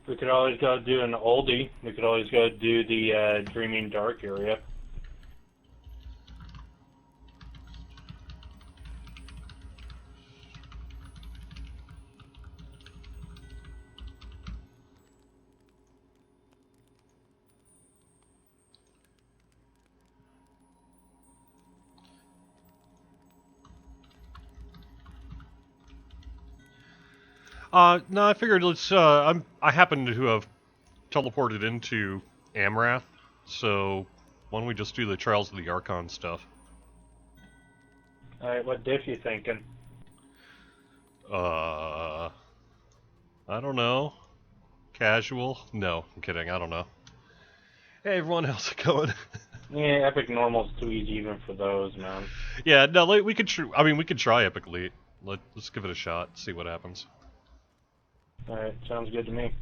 We could always go do an oldie. We could always go do the Dreaming Dark area. No, I figured I happen to have teleported into Amrath, so why don't we just do the Trials of the Archon stuff? Alright, what diff you thinking? I don't know. Casual? No, I'm kidding, I don't know. Hey everyone, how's it going? Yeah, Epic Normal's too easy even for those, man. Yeah, no, we could we could try Epic Elite. Let's give it a shot, see what happens. Alright, sounds good to me.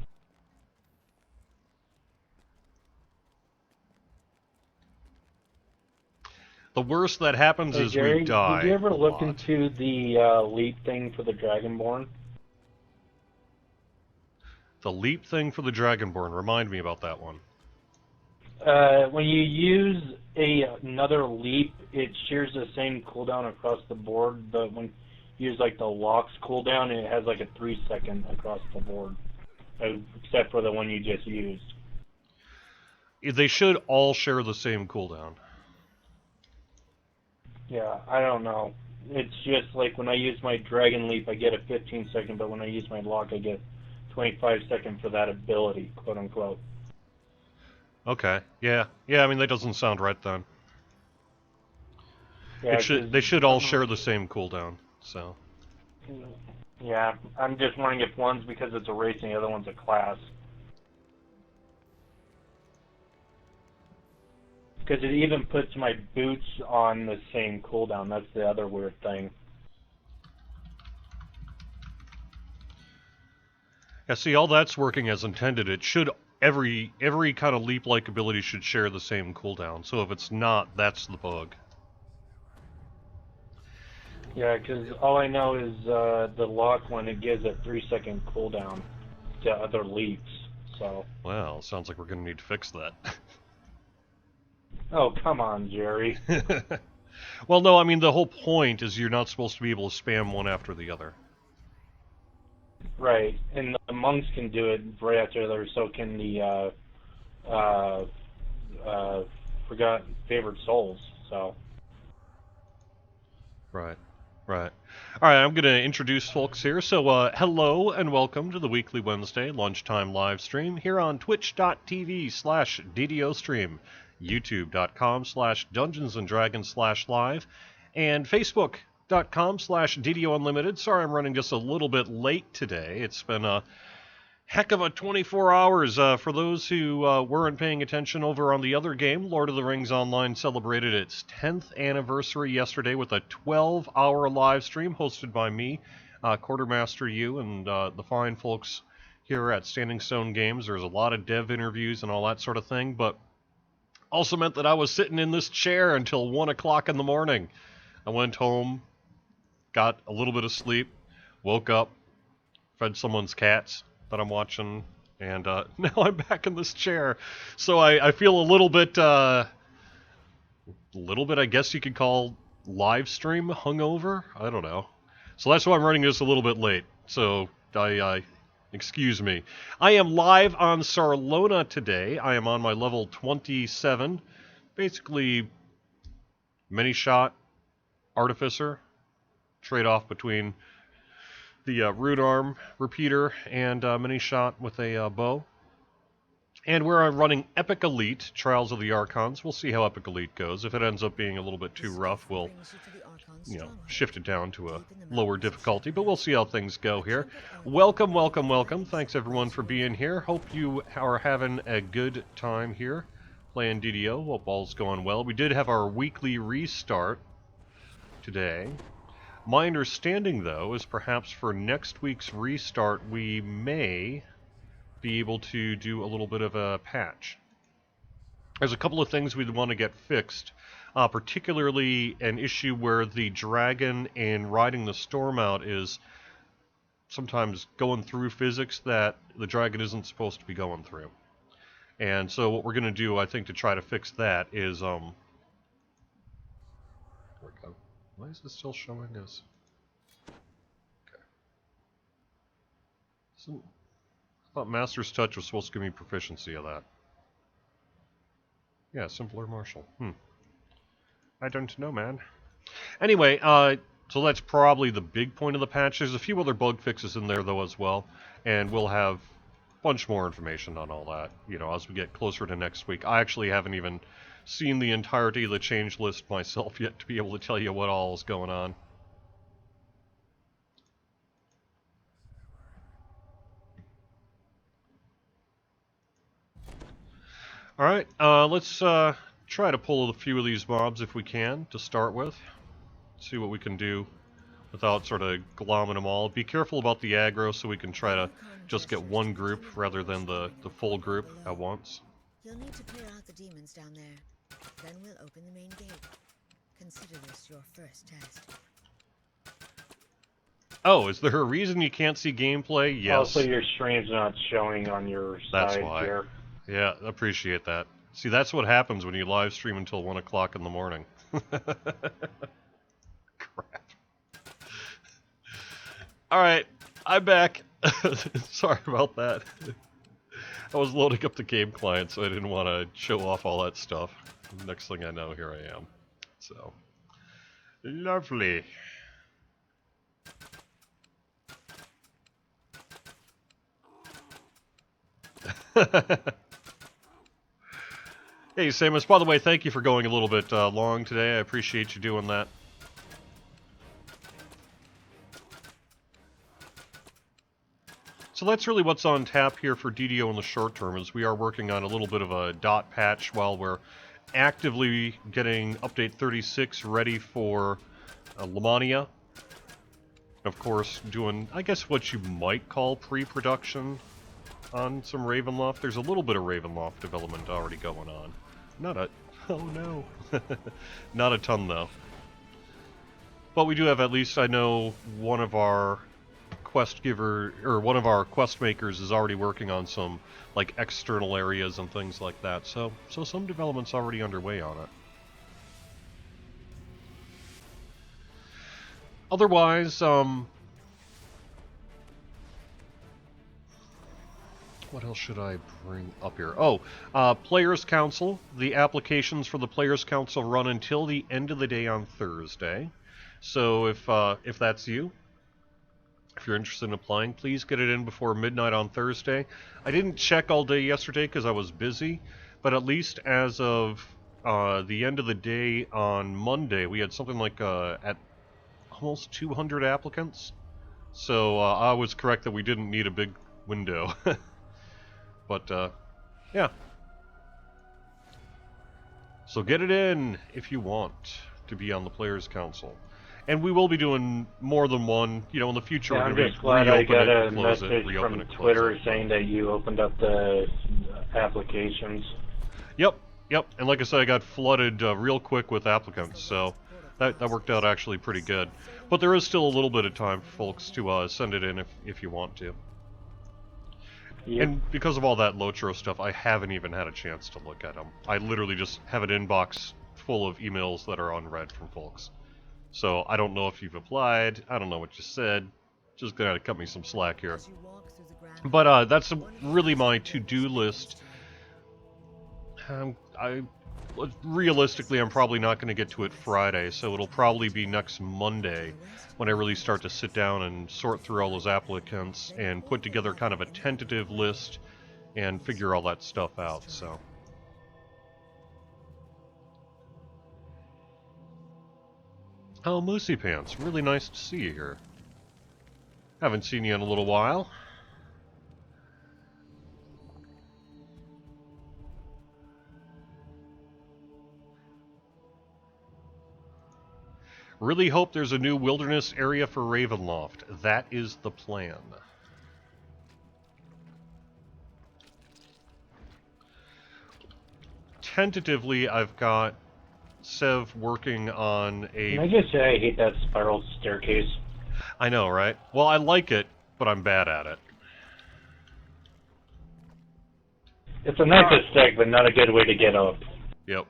The worst that happens is Jerry, we die. Did you ever look into the leap thing for the Dragonborn? The leap thing for the Dragonborn, remind me about that one. When you use another leap, it shares the same cooldown across the board, but when you use like the locks cooldown, it has like a 3-second across the board, except for the one you just used. They should all share the same cooldown. Yeah, I don't know. It's just like when I use my Dragon Leap, I get a 15-second, but when I use my lock, I get 25-second for that ability, quote unquote. Okay, yeah, I mean that doesn't sound right then. Yeah, they should all share the same cooldown, so. Yeah, I'm just wondering if one's because it's a race and the other one's a class. Because it even puts my boots on the same cooldown. That's the other weird thing. Yeah, see, all that's working as intended. It should every kind of leap-like ability should share the same cooldown. So if it's not, that's the bug. Yeah, because all I know is the lock one, it gives a 3-second cooldown to other leaps. So. Well, sounds like we're gonna need to fix that. Oh, come on, Jerry. Well, no, I mean, the whole point is you're not supposed to be able to spam one after the other. Right, and the monks can do it right after the other, so can the forgotten favorite souls, so. Right. Alright, I'm going to introduce folks here. So, hello and welcome to the weekly Wednesday lunchtime live stream here on twitch.tv/DDO stream, youtube.com/DungeonsandDragons/live, and Facebook.com/DDO Unlimited. Sorry I'm running just a little bit late today. It's been a heck of a 24 hours. For those who weren't paying attention over on the other game, Lord of the Rings Online celebrated its 10th anniversary yesterday with a 12-hour live stream hosted by me, Quartermaster you, and the fine folks here at Standing Stone Games. There's a lot of dev interviews and all that sort of thing, but also meant that I was sitting in this chair until 1 o'clock in the morning. I went home, got a little bit of sleep, woke up, fed someone's cats that I'm watching, and now I'm back in this chair. So I feel a little bit, I guess you could call live stream hungover? I don't know. So that's why I'm running this a little bit late. So excuse me. I am live on Sarlona today. I am on my level 27. Basically, many-shot artificer. Trade-off between the root arm repeater and mini-shot with a bow. And we're running Epic Elite, Trials of the Archons. We'll see how Epic Elite goes. If it ends up being a little bit too rough, we'll, shift it down to a lower difficulty. But we'll see how things go here. Welcome, welcome, welcome. Thanks, everyone, for being here. Hope you are having a good time here playing DDO. Hope all's going well. We did have our weekly restart today. My understanding, though, is perhaps for next week's restart, we may be able to do a little bit of a patch. There's a couple of things we'd want to get fixed, particularly an issue where the dragon in riding the storm out is sometimes going through physics that the dragon isn't supposed to be going through. And so what we're going to do, I think, to try to fix that is, where we go. Why is this still showing us? Okay. I thought Master's Touch was supposed to give me proficiency of that. Yeah, simpler martial. I don't know, man. Anyway, so that's probably the big point of the patch. There's a few other bug fixes in there, though, as well. And we'll have bunch more information on all that, you know, as we get closer to next week. I actually haven't even seen the entirety of the change list myself yet to be able to tell you what all is going on. Alright, let's try to pull a few of these mobs if we can, to start with. See what we can do without sort of glomming them all. Be careful about the aggro so we can try to just get one group rather than the full group at once. You'll need to clear out the demons down there. Then we'll open the main gate. Consider this your first test. Oh, is there a reason you can't see gameplay? Yes. Also, your stream's not showing on your That's side why. here. Yeah, appreciate that. See, that's what happens when you live stream until 1 o'clock in the morning. Crap. Alright, I'm back. Sorry about that. I was loading up the game client, so I didn't want to show off all that stuff. Next thing I know, here I am. So, lovely. Hey, Samus, by the way, thank you for going a little bit long today. I appreciate you doing that. So that's really what's on tap here for DDO in the short term, is we are working on a little bit of a dot patch while we're actively getting update 36 ready for Lamania. Of course, doing, I guess, what you might call pre-production on some Ravenloft. There's a little bit of Ravenloft development already going on. Not a... oh no. Not a ton, though. But we do have, at least I know, one of our quest giver, or one of our quest makers is already working on some, like, external areas and things like that. So some development's already underway on it. Otherwise, what else should I bring up here? Oh, Players Council. The applications for the Players Council run until the end of the day on Thursday. So if that's you, if you're interested in applying, please get it in before midnight on Thursday. I didn't check all day yesterday because I was busy, but at least as of the end of the day on Monday, we had something like at almost 200 applicants. So I was correct that we didn't need a big window. But, yeah. So get it in if you want to be on the Players Council. And we will be doing more than one, you know, in the future. Yeah, we're I'm going just to glad I reopen got it, a close it, message reopen from it, close Twitter it. saying that you opened up the applications. Yep. And like I said, I got flooded real quick with applicants, so that worked out actually pretty good. But there is still a little bit of time for folks to send it in if you want to. Yep. And because of all that Lotro stuff, I haven't even had a chance to look at them. I literally just have an inbox full of emails that are unread from folks. So I don't know if you've applied, I don't know what you said, just gonna cut me some slack here. But that's really my to-do list. Realistically, I'm probably not going to get to it Friday, so it'll probably be next Monday when I really start to sit down and sort through all those applicants and put together kind of a tentative list and figure all that stuff out, so. Oh, Moosey Pants, really nice to see you here. Haven't seen you in a little while. Really hope there's a new wilderness area for Ravenloft. That is the plan. Tentatively, I've got Sev working on a... Can I just say I hate that spiral staircase? I know, right? Well, I like it. but I'm bad at it. It's a nice aesthetic, but not a good way to get up. Yep.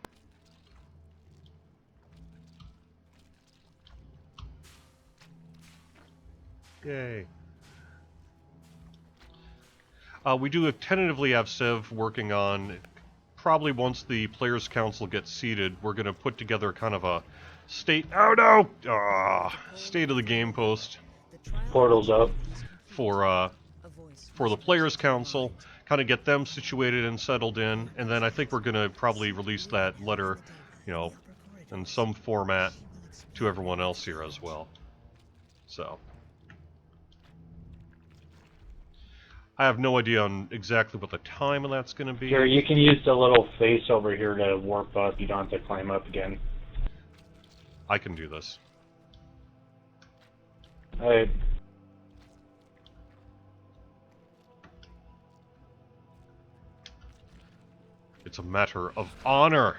Yay. We do tentatively have Civ working on, probably once the Players' Council gets seated, we're going to put together kind of a state... Oh no! State of the game post. Portal's up. For the Players' Council, kind of get them situated and settled in, and then I think we're going to probably release that letter, you know, in some format to everyone else here as well. So... I have no idea on exactly what the time of that's going to be. Here, you can use the little face over here to warp up. You don't have to climb up again. I can do this. Alright. It's a matter of honor.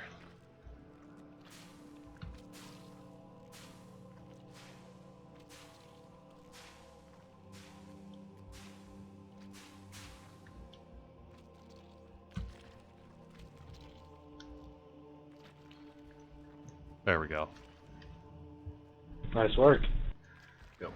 There we go. Nice work. Yep.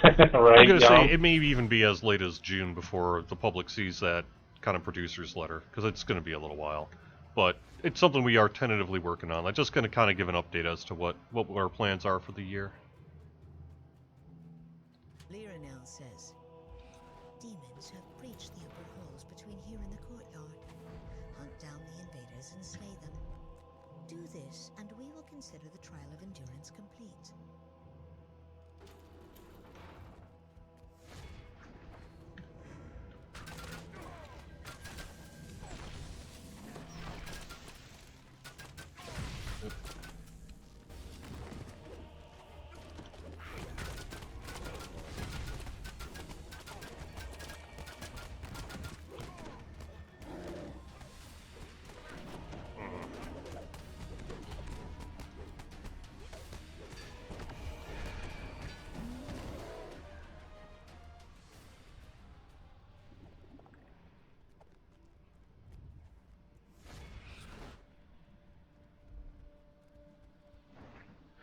Right, I'm going to say it may even be as late as June before the public sees that kind of producer's letter, because it's going to be a little while. But it's something we are tentatively working on. I'm just going to kind of give an update as to what our plans are for the year. Liranel says, demons have breached the upper halls between here and the courtyard. Hunt down the invaders and slay them. Do this, and we will consider the trial of endurance complete.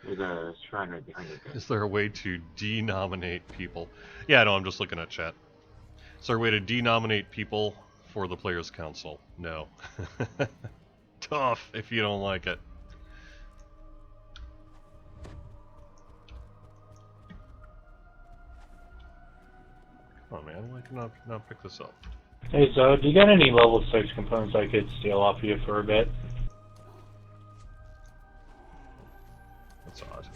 There's a shrine right behind it. Is there a way to denominate people? Yeah, no, I'm just looking at chat. Is there a way to denominate people for the Players' Council? No. Tough if you don't like it. Come on, man, why can I not pick this up? Hey, Zoe, do you got any level 6 components I could steal off you for a bit? That's odd.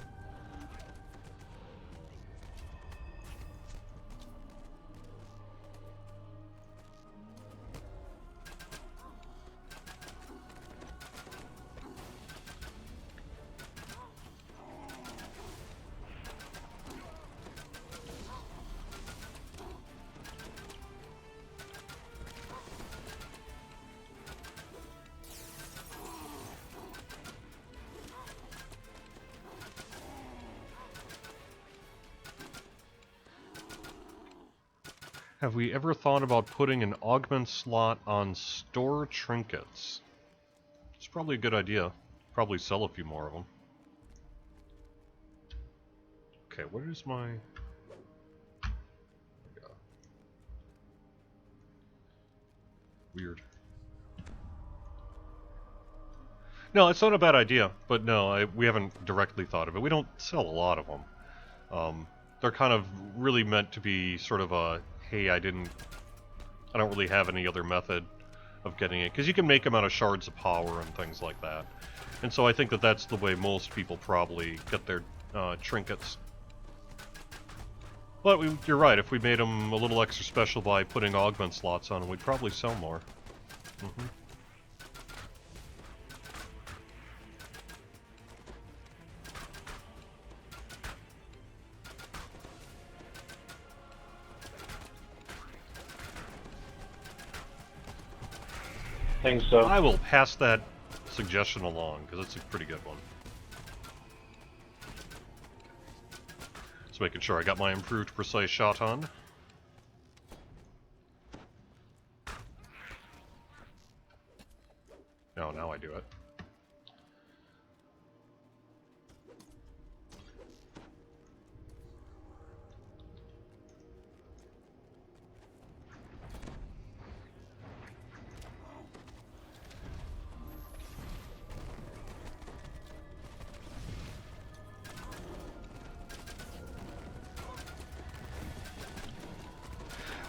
Have we ever thought about putting an augment slot on store trinkets? It's probably a good idea. Probably sell a few more of them. Okay, where is my... Weird. No, it's not a bad idea, but no, we haven't directly thought of it. We don't sell a lot of them. They're kind of really meant to be sort of a, hey, I don't really have any other method of getting it. Because you can make them out of shards of power and things like that. And so I think that that's the way most people probably get their trinkets. But you're right, if we made them a little extra special by putting augment slots on them, we'd probably sell more. Mm-hmm. Think so. I will pass that suggestion along, because it's a pretty good one. Just making sure I got my improved precise shot on. No, now I do it.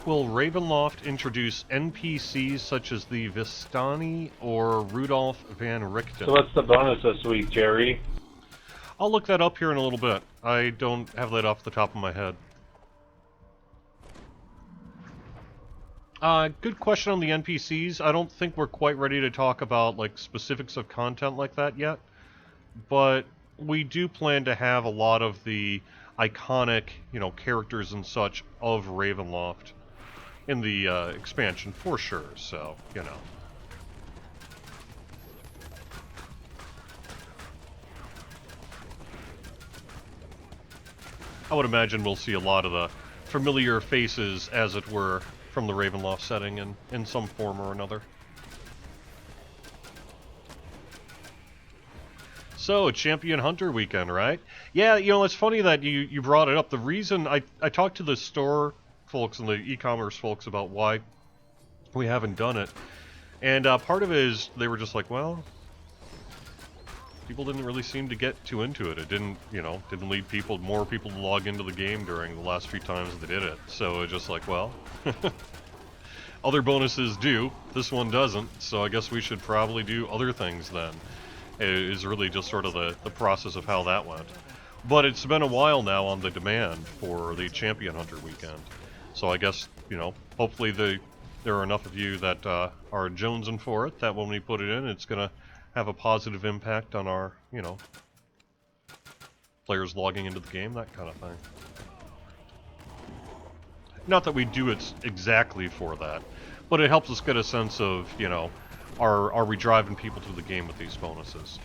Will Ravenloft introduce NPCs such as the Vistani or Rudolph Van Richten? So what's the bonus this week, Jerry? I'll look that up here in a little bit. I don't have that off the top of my head. Good question on the NPCs. I don't think we're quite ready to talk about like specifics of content like that yet, but we do plan to have a lot of the iconic, characters and such of Ravenloft in the expansion for sure. So, I would imagine we'll see a lot of the familiar faces, as it were, from the Ravenloft setting in some form or another. So, Champion Hunter weekend, right? Yeah, it's funny that you brought it up. The reason I talked to the store folks and the e-commerce folks about why we haven't done it, and part of it is they were just like, well, people didn't really seem to get too into it. It didn't lead more people to log into the game during the last few times they did it. So it's just like, well, other bonuses do, this one doesn't, so I guess we should probably do other things then. It is really just sort of the process of how that went. But it's been a while now on the demand for the Champion Hunter weekend. So I guess, hopefully there are enough of you that are jonesing for it, that when we put it in, it's going to have a positive impact on our, players logging into the game, that kind of thing. Not that we do it exactly for that, but it helps us get a sense of, are we driving people to the game with these bonuses?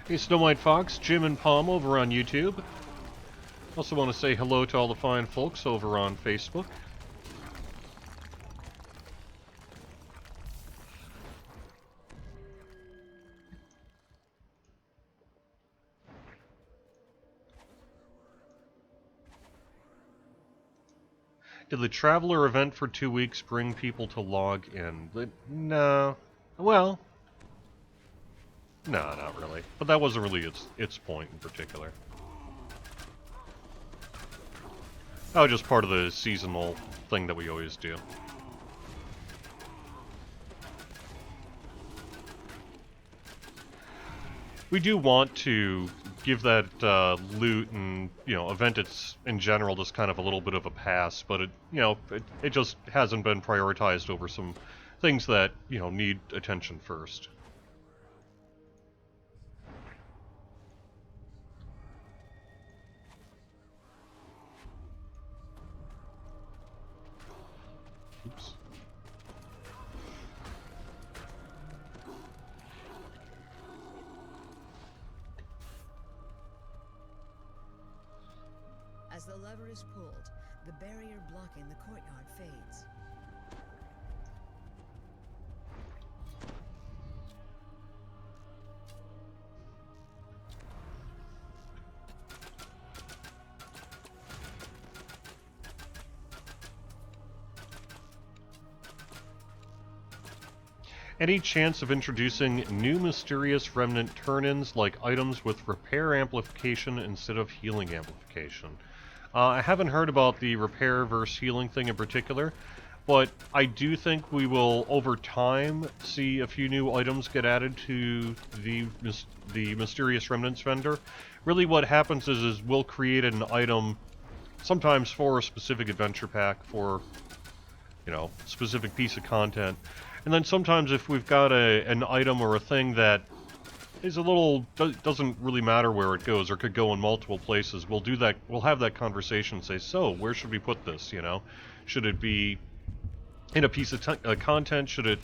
Hey, Snow White Fox, Jim and Palm over on YouTube. Also want to say hello to all the fine folks over on Facebook. Did the Traveler event for 2 weeks bring people to log in? No. Well, no, not really. But that wasn't really its point in particular. Oh, just part of the seasonal thing that we always do. We do want to give that loot and event in general just kind of a little bit of a pass, but it just hasn't been prioritized over some things that need attention first. Oops. As the lever is pulled, the barrier blocking the courtyard fades. Any chance of introducing new mysterious remnant turn-ins like items with repair amplification instead of healing amplification? I haven't heard about the repair versus healing thing in particular, but I do think we will, over time, see a few new items get added to the Mysterious Remnants vendor. Really what happens is we'll create an item, sometimes for a specific adventure pack, for, specific piece of content. And then sometimes if we've got an item or a thing that is a little doesn't really matter where it goes, or could go in multiple places. We'll do that. We'll have that conversation. Say, so where should we put this? You know, should it be in a piece of content? Should it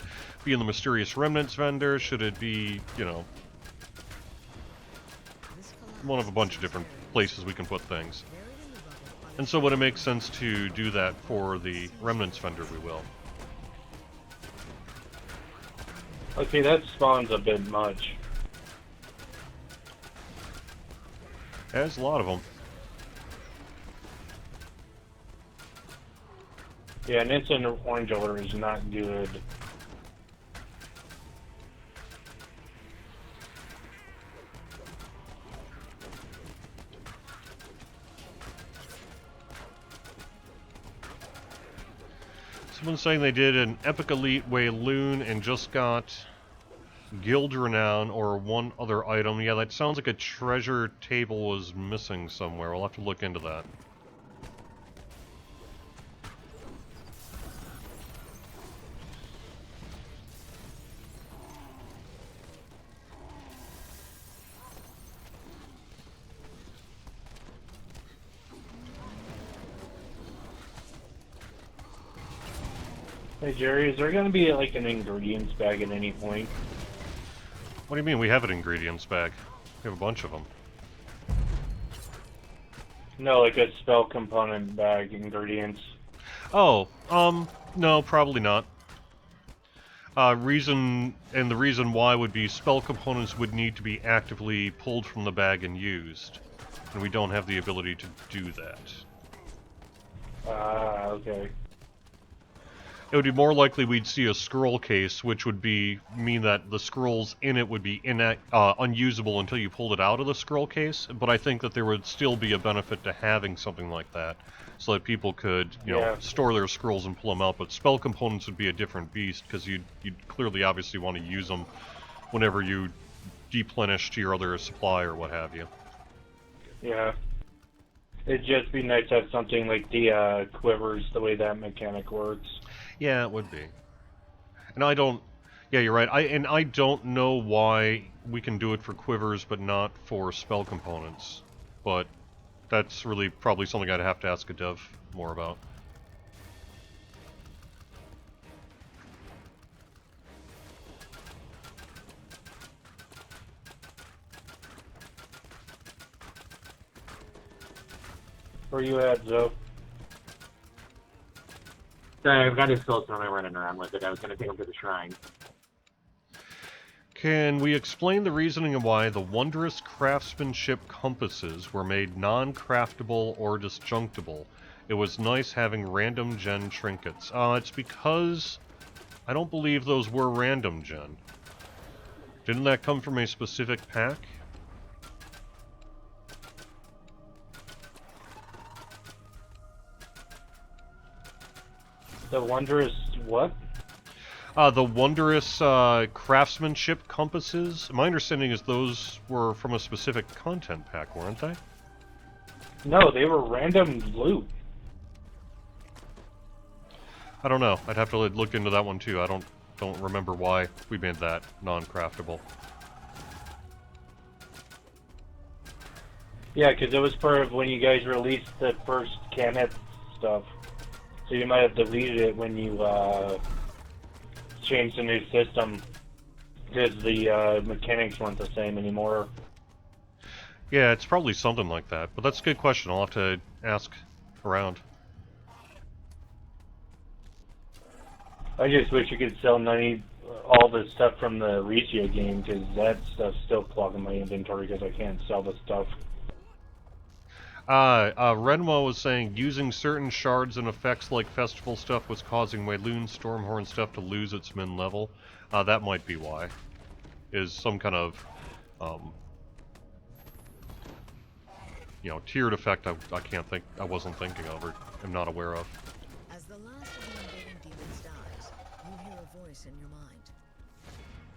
be in the mysterious remnants vendor? Should it be, you know, one of a bunch of different places we can put things? And so when it makes sense to do that for the remnants vendor, we will. Okay, that spawns a bit much. There's a lot of them. Yeah, an instant orange alert is not good. Someone's saying they did an Epic Elite Wayloon and just got Guild Renown or one other item. Yeah, that sounds like a treasure table was missing somewhere. We'll have to look into that. Hey Jerry, is there going to be like an ingredients bag at any point? What do you mean? We have an ingredients bag. We have a bunch of them. No, like a spell component bag, ingredients. Oh, no, probably not. The reason why would be spell components would need to be actively pulled from the bag and used. And we don't have the ability to do that. Ah, okay. It would be more likely we'd see a scroll case, which would mean that the scrolls in it would be unusable until you pulled it out of the scroll case. But I think that there would still be a benefit to having something like that, so that people could, you know, store their scrolls and pull them out. But spell components would be a different beast, because you'd clearly, obviously, want to use them whenever you deplenish to your other supply or what have you. Yeah. It'd just be nice to have something like the quivers, the way that mechanic works. Yeah, it would be. And I don't... Yeah, you're right. I don't know why we can do it for quivers, but not for spell components. But that's really probably something I'd have to ask a dev more about. Where you at, Zoe? Sorry, I've got his soul stone. I'm running around with it. I was going to take him to the shrine. Can we explain the reasoning of why the wondrous craftsmanship compasses were made non-craftable or disjunctable? It was nice having random gen trinkets. It's because I don't believe those were random gen. Didn't that come from a specific pack? The wondrous what? The wondrous craftsmanship compasses. My understanding is those were from a specific content pack, weren't they? No, they were random loot. I don't know. I'd have to look into that one too. I don't remember why we made that non-craftable. Yeah, because it was part of when you guys released the first Canet stuff. So you might have deleted it when you changed the new system, because the mechanics weren't the same anymore. Yeah, it's probably something like that, but that's a good question. I'll have to ask around. I just wish you could sell all the stuff from the Regia game, because that stuff's still clogging my inventory because I can't sell the stuff. Renwa was saying using certain shards and effects like festival stuff was causing Wayloon Stormhorn stuff to lose its min level. That might be why. Is some kind of, you know, tiered effect I wasn't thinking of or am not aware of. As the last of the invading demons dies, you hear a voice in your mind.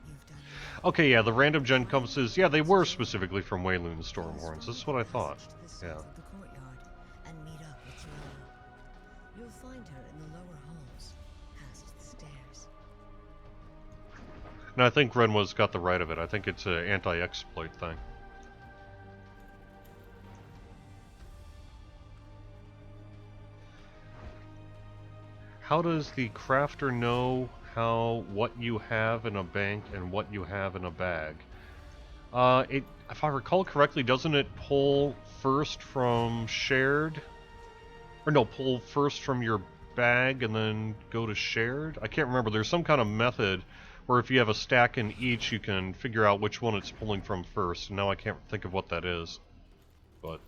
You've done enough. Okay, yeah, the random gen compasses, yeah, they were specifically from Wayloon Stormhorns. That's what I thought. Yeah. The courtyard and meet up with Joanna. You'll find her in the lower halls, past the stairs. And I think Renwa's got the right of it. I think it's an anti-exploit thing. How does the crafter know what you have in a bank and what you have in a bag? If I recall correctly, doesn't it pull first from shared? Or no, pull first from your bag and then go to shared? I can't remember. There's some kind of method where if you have a stack in each, you can figure out which one it's pulling from first. Now I can't think of what that is. But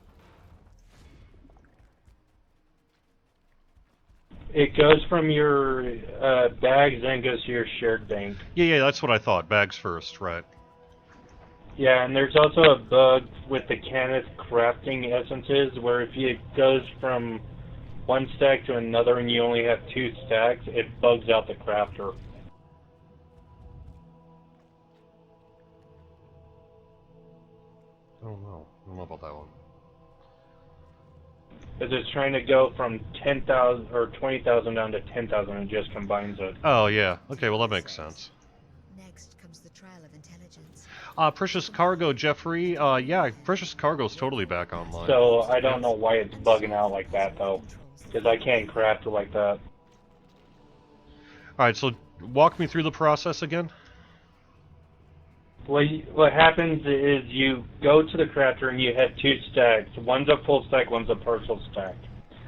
It goes from your bags, then goes to your shared bank. yeah, that's what I thought. Bags first, right. Yeah, and there's also a bug with the Kenneth crafting essences where if it goes from one stack to another and you only have 2 stacks, it bugs out the crafter. I don't know about that one. Because it's trying to go from 10,000 or 20,000 down to 10,000 and just combines it. Oh, yeah. Okay, well that makes sense. Next comes the trial of intelligence. Precious Cargo, Jeffrey. Yeah, Precious Cargo's totally back online. So I don't know why it's bugging out like that though. Because I can't craft it like that. Alright, so walk me through the process again. What happens is you go to the crafter and you have 2 stacks. One's a full stack, one's a partial stack.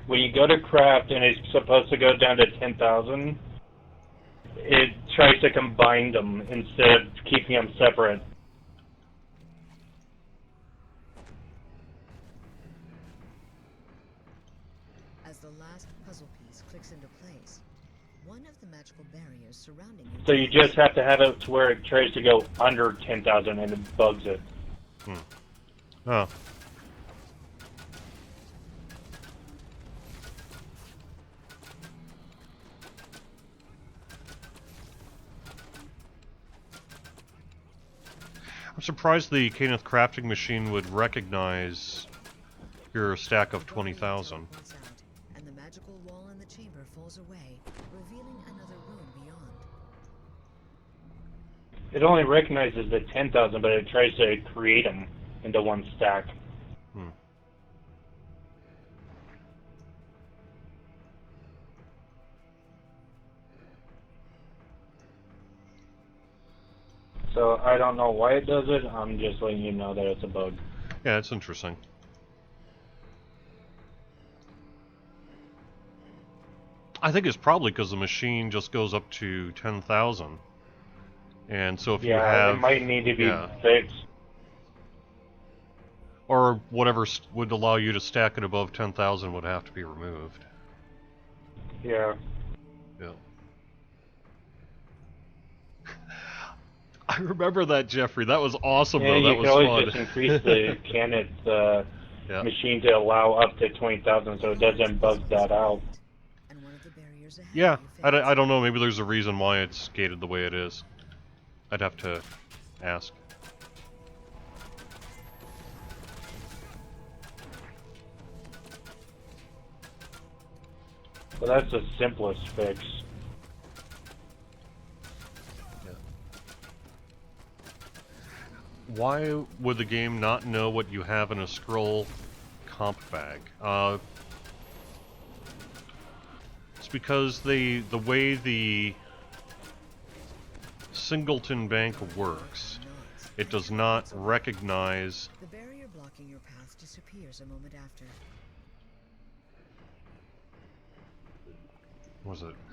When you go to craft and it's supposed to go down to 10,000, it tries to combine them instead of keeping them separate. As the last puzzle piece clicks into place, one of the magical barriers surrounding you... So you just have to have it to where it tries to go under 10,000 and it bugs it. Oh. I'm surprised the Kenneth crafting machine would recognize your stack of 20,000. And the magical wall in the chamber falls away, revealing another room beyond. It only recognizes the 10,000, but it tries to create them into one stack. So I don't know why it does it, I'm just letting you know that it's a bug. Yeah, it's interesting. I think it's probably because the machine just goes up to 10,000. And so if you have... it might need to be fixed. Or whatever would allow you to stack it above 10,000 would have to be removed. Yeah. Yeah. I remember that, Jeffrey. That was awesome, though. That was fun. You can always just increase the Kenneth machine to allow up to 20,000 so it doesn't bug that out. Yeah, I don't know. Maybe there's a reason why it's gated the way it is. I'd have to ask. Well, that's the simplest fix. Why would the game not know what you have in a scroll comp bag? It's because the way the Singleton Bank works, it does not recognize... The barrier blocking your path disappears a moment after.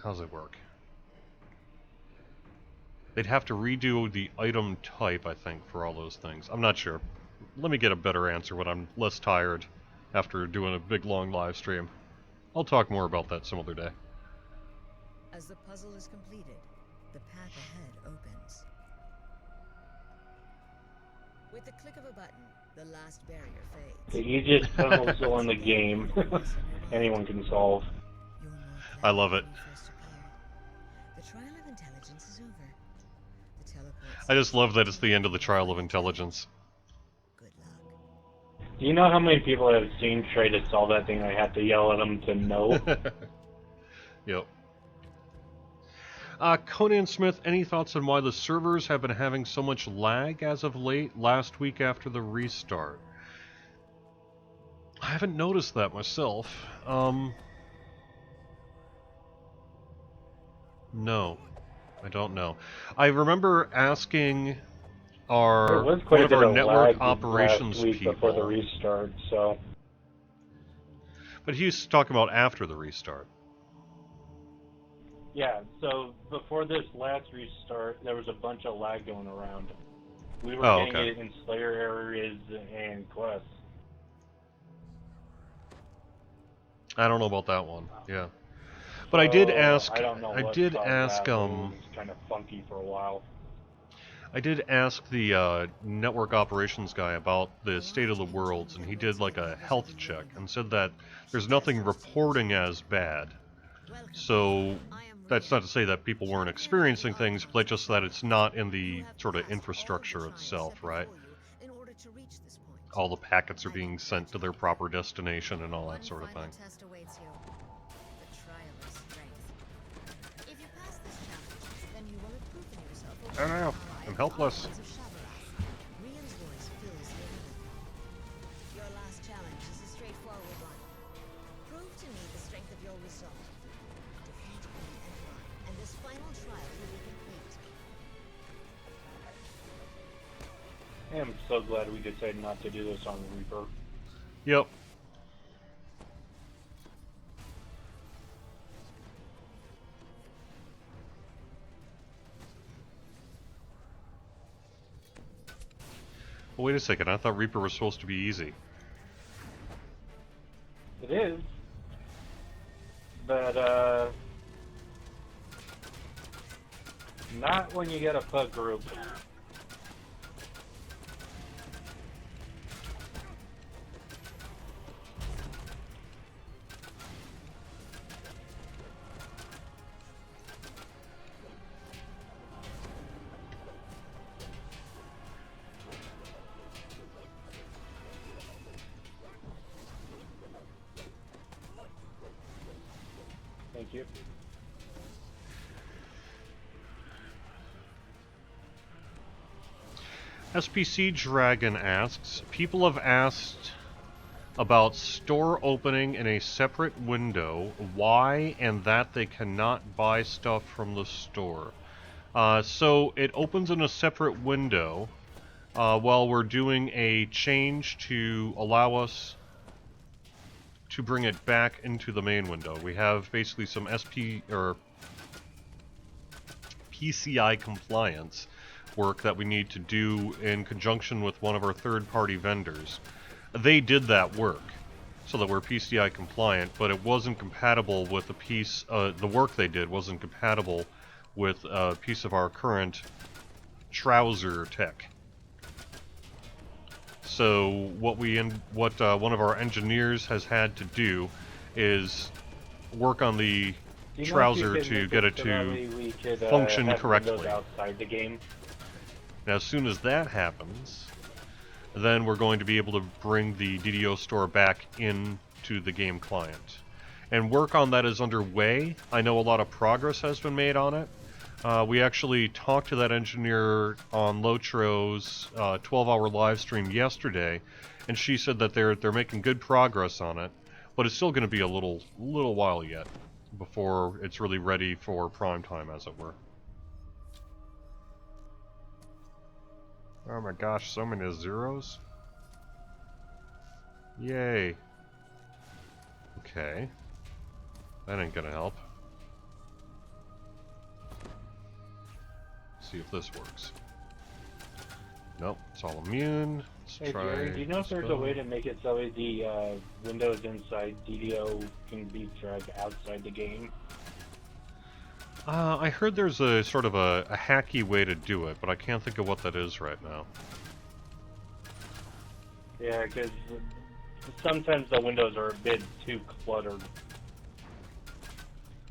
How does it work? They'd have to redo the item type, I think, for all those things. I'm not sure. Let me get a better answer when I'm less tired after doing a big, long live stream. I'll talk more about that some other day. As the puzzle is completed, the path ahead opens. With the click of a button, the last barrier fades. The easiest puzzle in the game anyone can solve. I love it. The trial of intelligence is over. The teleport. I just love that it's the end of the trial of intelligence. Good luck. Do you know how many people I've seen try to solve that thing? I have to yell at them to no. Yep. Conan Smith, any thoughts on why the servers have been having so much lag as of late, last week after the restart? I haven't noticed that myself. No, I don't know. I remember asking There was one quite a of bit our of network lag operations last week before the people, restart, so... but he's talking about after the restart. Yeah, so before this last restart, there was a bunch of lag going around. We were Oh, getting okay. it in Slayer areas and quests. I don't know about that one. Yeah, but I did ask. I don't know what caused that, but it was kind of funky for a while. I did ask the network operations guy about the state of the worlds, and he did like a health check and said that there's nothing reporting as bad. So that's not to say that people weren't experiencing things, but just that it's not in the sort of infrastructure itself, right? All the packets are being sent to their proper destination and all that sort of thing. Oh no, I'm helpless. Your last challenge is a straightforward one. Prove to me the strength of your resolve. Defeat me and mine, and this final trial will be complete. I am so glad we decided not to do this on Reaper. Yep. Well, wait a second, I thought Reaper was supposed to be easy. It is, but not when you get a pug group. Thank you. SPC Dragon asks, people have asked about store opening in a separate window, why, and that they cannot buy stuff from the store. So it opens in a separate window while we're doing a change to allow us to bring it back into the main window. We have basically some SP or PCI compliance work that we need to do in conjunction with one of our third-party vendors. They did that work so that we're PCI compliant, but it wasn't compatible with a piece, the work they did wasn't compatible with a piece of our current trouser tech. So what one of our engineers has had to do is work on the trouser to get it to function correctly. Outside the game. Now, as soon as that happens, then we're going to be able to bring the DDO store back into the game client. And work on that is underway. I know a lot of progress has been made on it. We actually talked to that engineer on Lotro's 12-hour live stream yesterday, and she said that they're making good progress on it, but it's still going to be a little while yet before it's really ready for prime time, as it were. Oh my gosh, so many zeros. Yay. Okay. That ain't gonna help. See if this works. Nope, it's all immune. Let's try. Jerry, do you know if there's a way to make it so the windows inside DDO can be dragged outside the game? I heard there's a sort of a hacky way to do it, but I can't think of what that is right now. Yeah, because sometimes the windows are a bit too cluttered,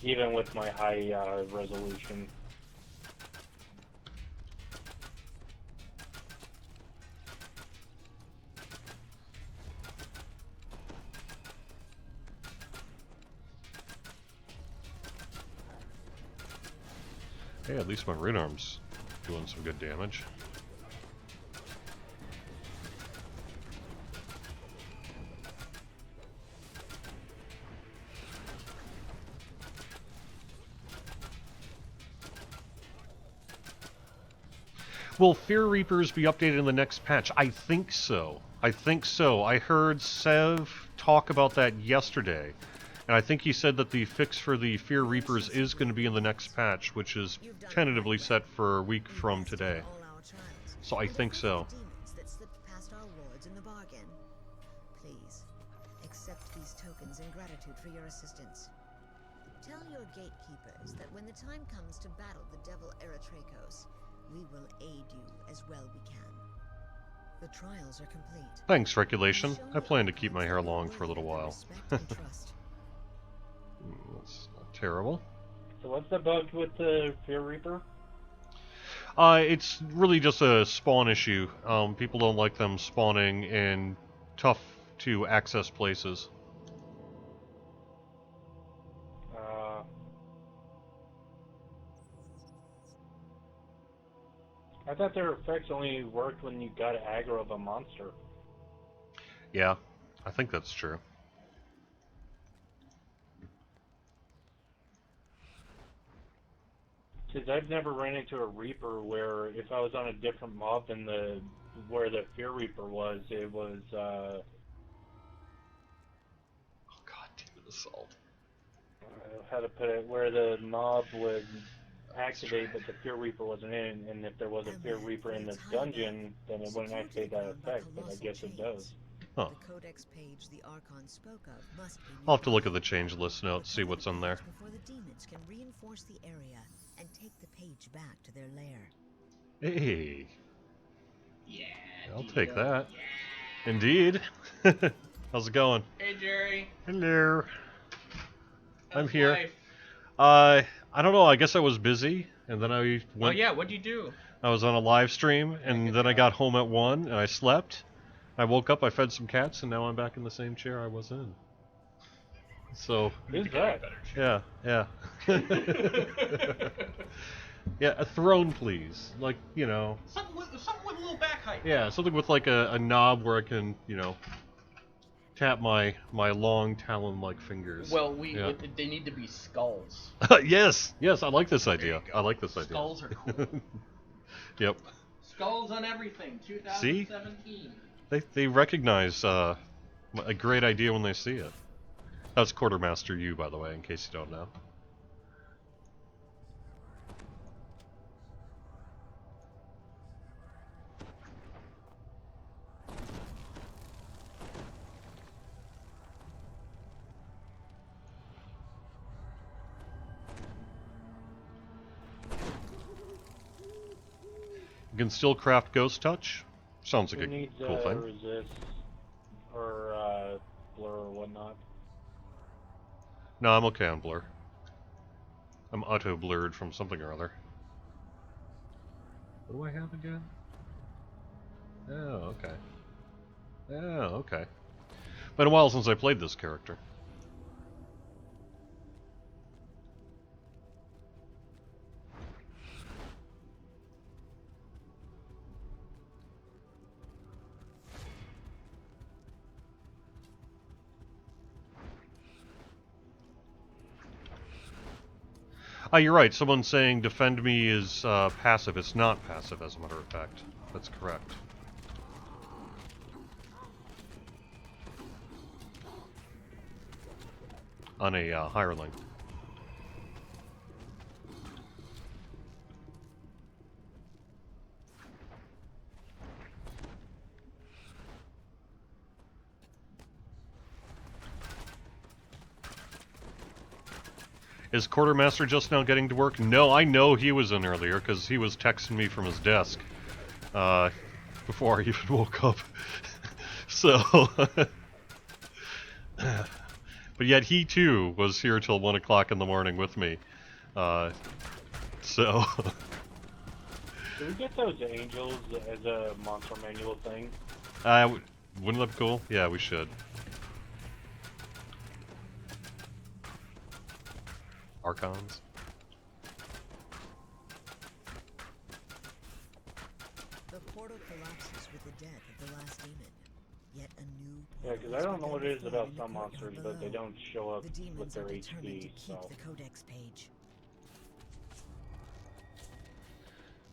even with my high resolution. Hey, at least my rune arm's doing some good damage. Will Fear Reapers be updated in the next patch? I think so. I think so. I heard Sev talk about that yesterday. And I think he said that the fix for the Fear Reapers is going to be in the next patch, which is tentatively set for a week from today. So I think so. Please, accept these tokens in gratitude for your assistance. Tell your gatekeepers that when the time comes to battle the devil Eritrakos, we will aid you as well we can. The trials are complete. Thanks, Regulation. I plan to keep my hair long for a little while. That's not terrible. So what's the bug with the Fear Reaper? It's really just a spawn issue. People don't like them spawning in tough to access places. I thought their effects only worked when you got aggro of a monster. Yeah, I think that's true. Because I've never ran into a Reaper where if I was on a different mob than where the Fear Reaper was, it was Oh god, Demon Assault. How to put it, where the mob would activate but the Fear Reaper wasn't in, and if there was a Fear Reaper in the dungeon, then it wouldn't activate that effect, but I guess it does. Huh. The Codex Page the Archon spoke of must be I'll have to look at the change list notes, see what's in there. before the demons can reinforce the area and take the page back to their lair. Hey. Yeah. I'll DDO, take that. Yeah. Indeed. How's it going? Hey Jerry. Hello. I'm How's here. life? I don't know, I guess I was busy, and then I went... Oh yeah, what'd you do? I was on a live stream, and good then I job. got home at 1, and I slept. I woke up, I fed some cats, and now I'm back in the same chair I was in. So, Who's that? yeah. Yeah, a throne, please. Like, you know... Something with a little back height. Yeah, something with like a knob where I can, you know, tap my long talon-like fingers. Well, Yeah. they need to be skulls. yes, I like this idea. There you I like this idea. Skulls are cool. Yep. Skulls on everything. 2017. They recognize a great idea when they see it. That's Quartermaster you, by the way, in case you don't know. You can still craft Ghost Touch. Sounds like Who a needs cool thing. resist or blur or whatnot? No, I'm okay on blur. I'm auto-blurred from something or other. What do I have again? Oh, okay. Oh, okay. Been a while since I played this character. You're right. Someone's saying defend me is passive. It's not passive, as a matter of fact. That's correct. On a hireling. Is Quartermaster just now getting to work? No, I know he was in earlier because he was texting me from his desk before I even woke up. So, but yet he too was here till 1 o'clock in the morning with me. So. Do we get those angels as a monster manual thing? Wouldn't that be cool? Yeah, we should. Archons. Yeah, because I don't know what it is about some monsters, but they don't show up The with demons their are determined HP, to keep so... the Codex Page.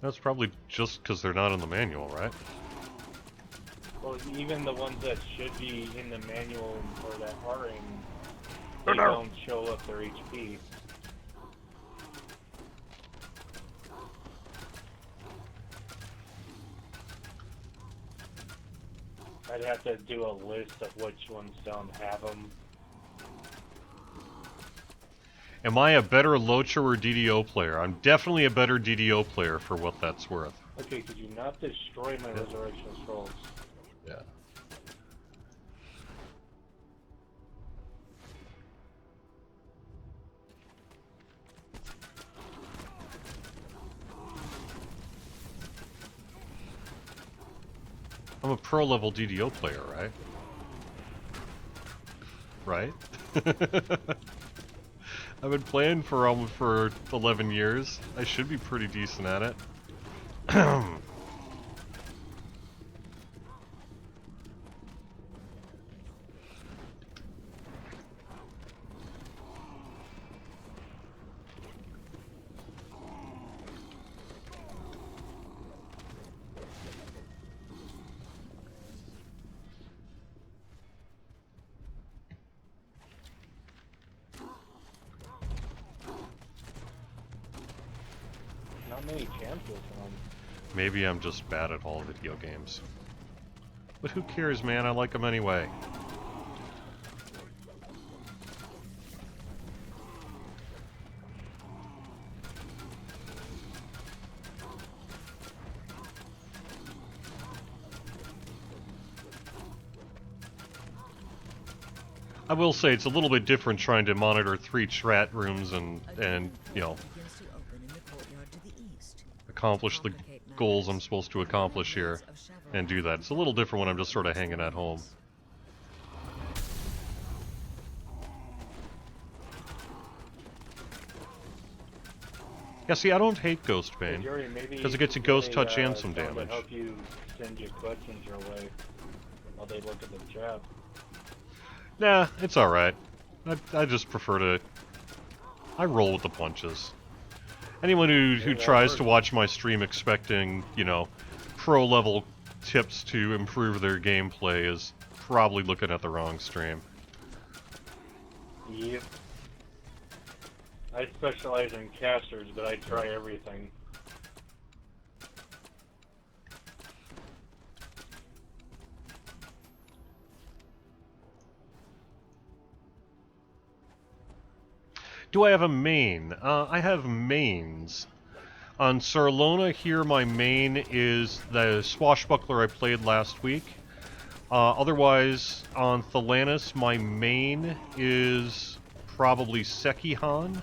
That's probably just because they're not in the manual, right? Well, even the ones that should be in the manual or that are in, Oh, they no. don't show up their HP. I'd have to do a list of which ones don't have them. Am I a better Locher or DDO player? I'm definitely a better DDO player for what that's worth. Okay, could you not destroy my resurrection scrolls? Yeah. I'm a pro level DDO player, right? Right? I've been playing for 11 years. I should be pretty decent at it. Not many chances. Maybe I'm just bad at all video games. But who cares, man? I like them anyway. I will say it's a little bit different trying to monitor 3 chat rooms and you know, Begins to open in the courtyard to the east. accomplish the goals I'm supposed to accomplish here and do that. It's a little different when I'm just sort of hanging at home. Yeah, see, I don't hate Ghost Bane, because it gets a Ghost Touch and some damage. To help you send your questions your way while they look at the chat. Nah, it's alright. I just prefer to... I roll with the punches. Anyone who tries to watch my stream expecting, you know, pro-level tips to improve their gameplay is probably looking at the wrong stream. Yep. I specialize in casters, but I try everything. Do I have a main? I have mains. On Sarlona here, my main is the Swashbuckler I played last week. Otherwise, on Thelanis, my main is probably Sekihan.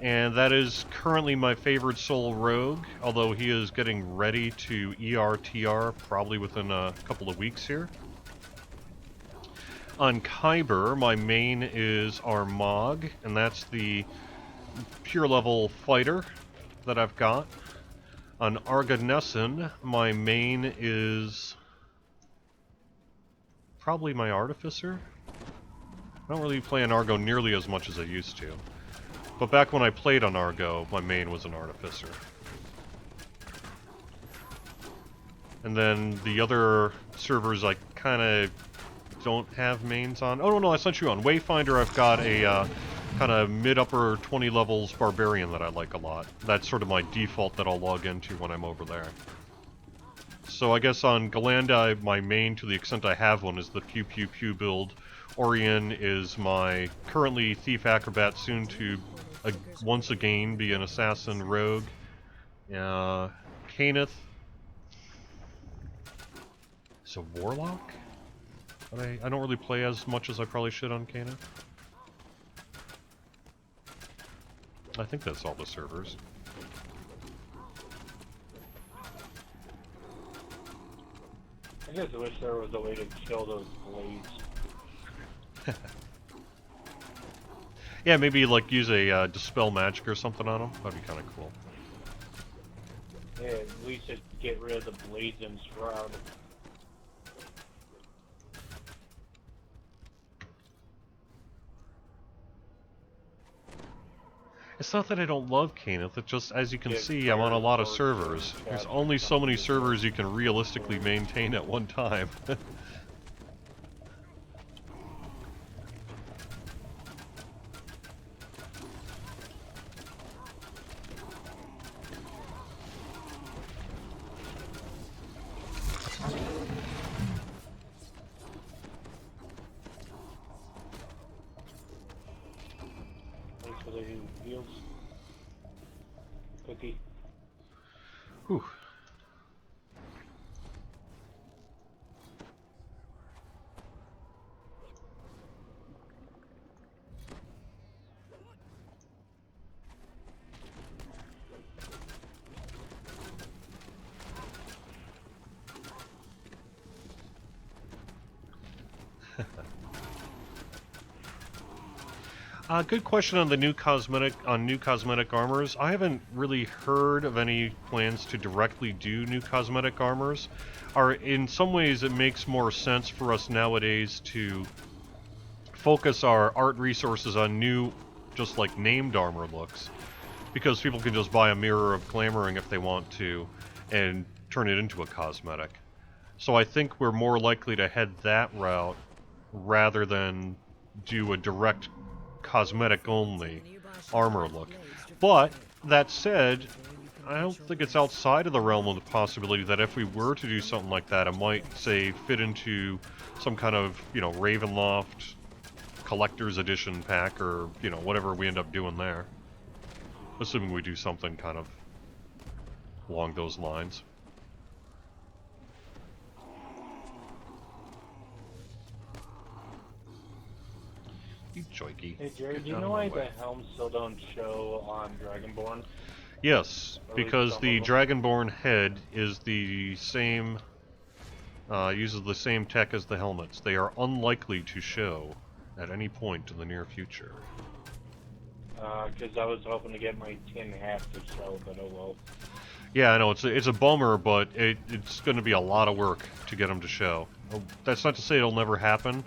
And that is currently my favorite soul rogue, although he is getting ready to ERTR probably within a couple of weeks here. On Kyber, my main is Armag, and that's the pure level fighter that I've got. On Arganessen, my main is probably my Artificer. I don't really play an Argo nearly as much as I used to. But back when I played on Argo, my main was an Artificer. And then the other servers I kind of don't have mains on. Oh, no, I sent you on Wayfinder. I've got a kind of mid-upper 20 levels Barbarian that I like a lot. That's sort of my default that I'll log into when I'm over there. So I guess on Galanda, my main, to the extent I have one, is the Pew Pew Pew build. Orion is my currently Thief Acrobat, soon to once again be an Assassin Rogue. Caneth is a Warlock? But I don't really play as much as I probably should on Caneth. I think that's all the servers. I guess I wish there was a way to kill those blades. Yeah, maybe like use a Dispel Magic or something on them. That'd be kind of cool. Yeah, at least just get rid of the blades and shroud. It's not that I don't love Kenneth, it's just, as you can Yeah, see, I'm on a lot of Fireforge servers. or There's Cast only or so many something. servers you can realistically maintain at one time. Thanks for the heals. Cookie. Whew. Good question on the new cosmetic armors. I haven't really heard of any plans to directly do new cosmetic armors. In some ways, it makes more sense for us nowadays to focus our art resources on new, just like named armor looks, because people can just buy a Mirror of Glamoring if they want to, and turn it into a cosmetic. So I think we're more likely to head that route rather than do a direct cosmetic-only armor look. But, that said, I don't think it's outside of the realm of the possibility that if we were to do something like that, it might, say, fit into some kind of, Ravenloft Collector's Edition pack, or, whatever we end up doing there. Assuming we do something kind of along those lines. You joikey. Hey Jerry, do you know why the helms still don't show on Dragonborn? Yes, because the Dragonborn head is the same, uses the same tech as the helmets. They are unlikely to show at any point in the near future. Because I was hoping to get my tin hat to show, but oh well. Yeah, I know, it's a bummer, but it's going to be a lot of work to get them to show. That's not to say it'll never happen,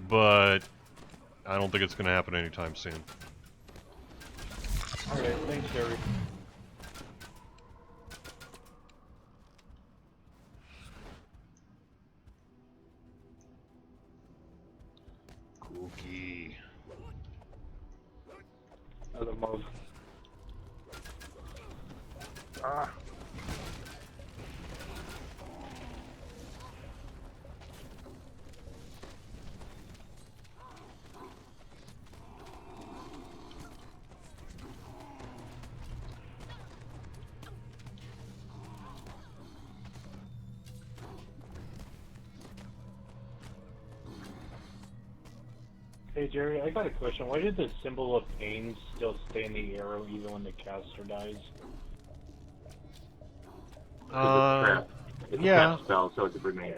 but I don't think it's going to happen anytime soon. Alright, thanks Jerry. Cookie. Another move. Ah. Hey Jerry, I got a question. Why did the symbol of pain still stay in the arrow even when the caster dies? It's a yeah. trap spell, so it remains.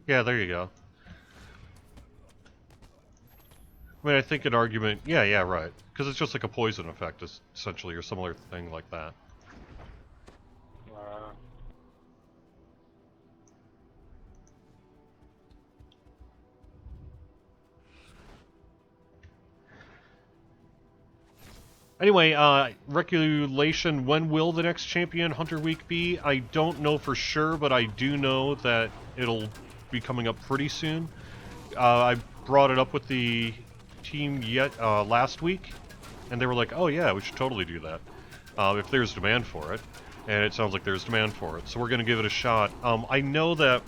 Yeah, there you go. I mean, I think an argument... Yeah, right. Because it's just like a poison effect, essentially, or similar thing like that. Anyway, regulation, when will the next Champion Hunter Week be? I don't know for sure, but I do know that it'll be coming up pretty soon. I brought it up with the team last week, and they were like, oh yeah, we should totally do that, if there's demand for it. And it sounds like there's demand for it, so we're going to give it a shot. I know that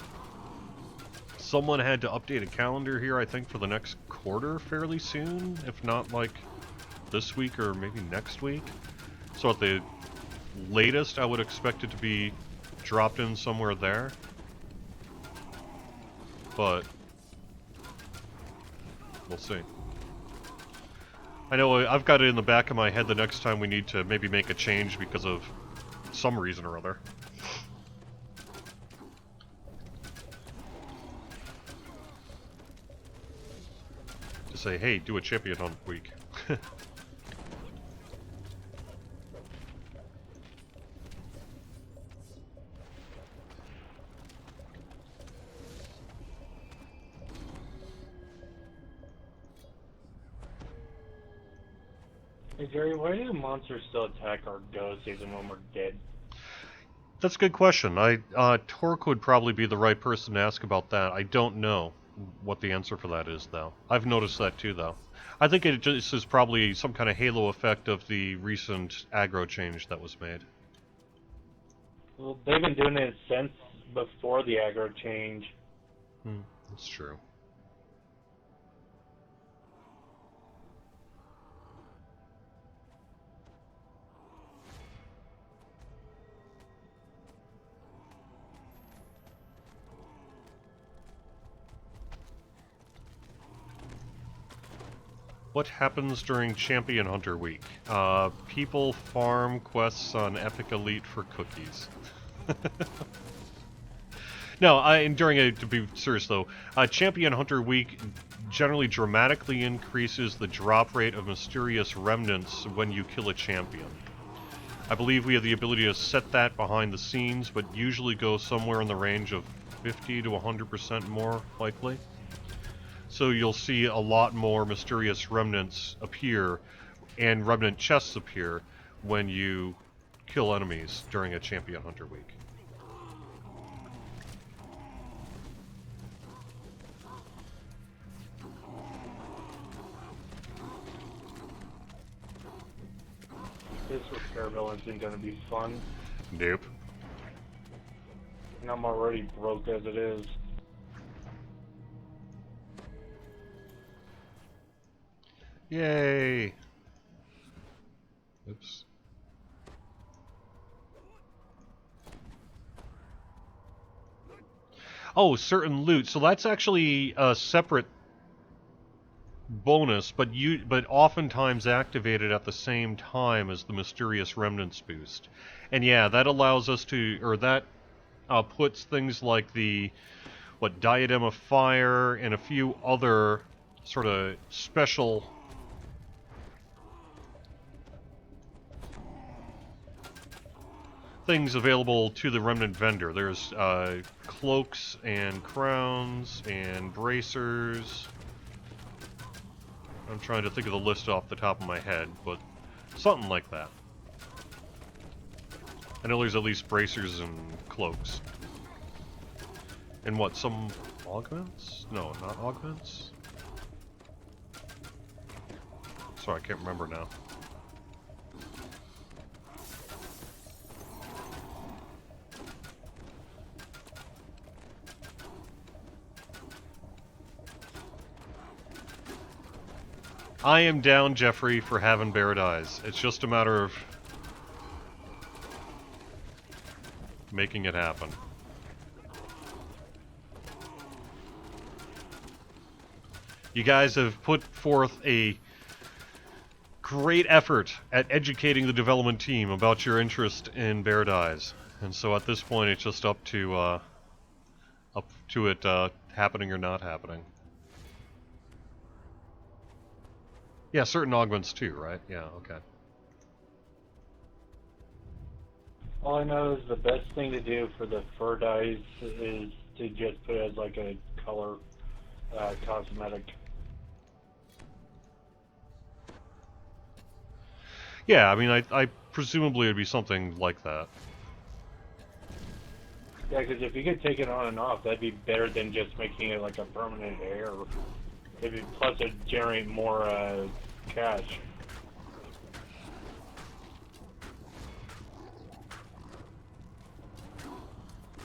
someone had to update a calendar here, I think, for the next quarter fairly soon, if not, like, this week or maybe next week. So at the latest, I would expect it to be dropped in somewhere there. But we'll see. I know I've got it in the back of my head the next time we need to maybe make a change because of some reason or other. To say, hey, do a Champion Hunt week. Hey Jerry, why do monsters still attack our ghosts even when we're dead? That's a good question. Torque would probably be the right person to ask about that. I don't know what the answer for that is, though. I've noticed that too, though. I think it just is probably some kind of halo effect of the recent aggro change that was made. Well, they've been doing it since before the aggro change. That's true. What happens during Champion Hunter Week? People farm quests on Epic Elite for cookies. No, to be serious though, Champion Hunter Week generally dramatically increases the drop rate of mysterious remnants when you kill a champion. I believe we have the ability to set that behind the scenes, but usually go somewhere in the range of 50 to 100% more likely. So you'll see a lot more mysterious remnants appear, and remnant chests appear when you kill enemies during a Champion Hunter Week. This repair bill isn't going to be fun. Nope. And I'm already broke as it is. Yay! Oops. Oh, certain loot. So that's actually a separate bonus, but oftentimes activated at the same time as the Mysterious Remnants boost. And yeah, that allows us to, or that puts things like the, Diadem of Fire and a few other sort of special things available to the Remnant vendor. There's cloaks and crowns and bracers. I'm trying to think of the list off the top of my head, but something like that. I know there's at least bracers and cloaks. And some augments? No, not augments? Sorry, I can't remember now. I am down, Jeffrey, for having bared eyes. It's just a matter of making it happen. You guys have put forth a great effort at educating the development team about your interest in bared eyes, and so at this point it's just up to it happening or not happening. Yeah, certain augments too, right? Yeah, okay. All I know is the best thing to do for the fur dyes is to just put it as like a color cosmetic. Yeah, I mean, I presumably it would be something like that. Yeah, because if you could take it on and off, that'd be better than just making it like a permanent hair. Plus, it'd generate more cash.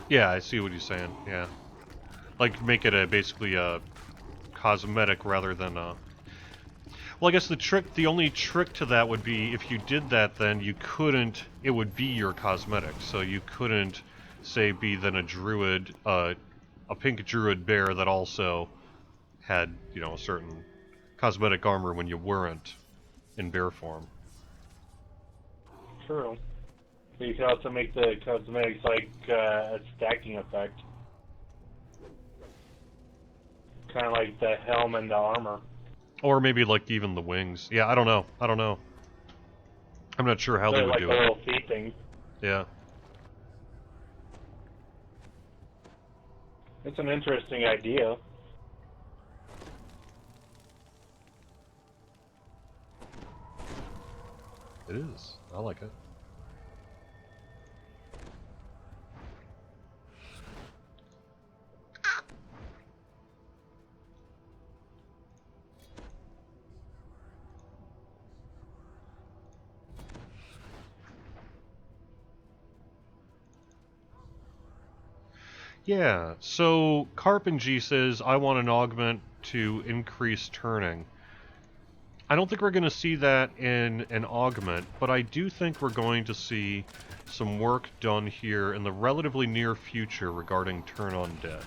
Yeah, I see what you're saying. Yeah, like make it basically a cosmetic rather than a. Well, I guess the only trick to that would be if you did that, then you couldn't. It would be your cosmetic, so you couldn't say be then a druid, a pink druid bear that also had a certain cosmetic armor when you weren't in bear form. True. But you could also make the cosmetics like a stacking effect. Kind of like the helm and the armor. Or maybe like even the wings. Yeah, I don't know. I'm not sure how they would like do the it. little feet thing. Yeah. It's an interesting idea. It is. I like it. Yeah, so Carpentry says, I want an augment to increase turning. I don't think we're going to see that in an augment, but I do think we're going to see some work done here in the relatively near future regarding Turn Undead.